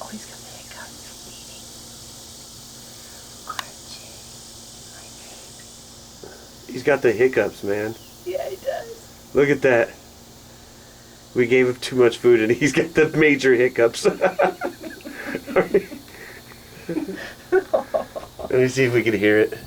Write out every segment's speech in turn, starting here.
Oh, he's got the hiccups. He's eating. RJ, my baby. He's got the hiccups, man. Yeah, he does. Look at that. We gave him too much food and he's got the major hiccups. Let me see if we can hear it.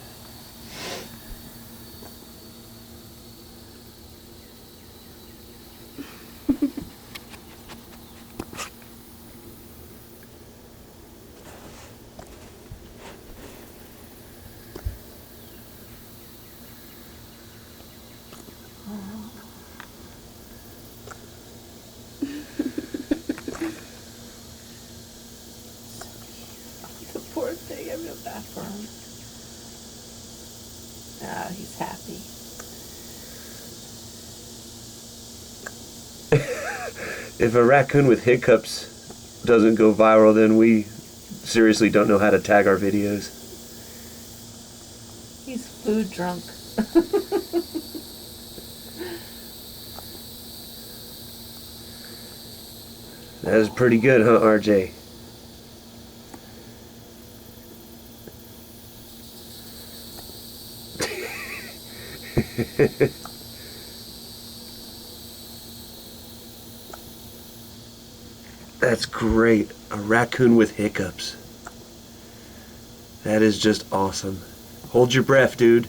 The poor thing, I feel bad for him. Ah, he's happy. If a raccoon with hiccups doesn't go viral, then we seriously don't know how to tag our videos. He's food drunk. That is pretty good, huh, RJ? That's great. A raccoon with hiccups. That is just awesome. Hold your breath, dude.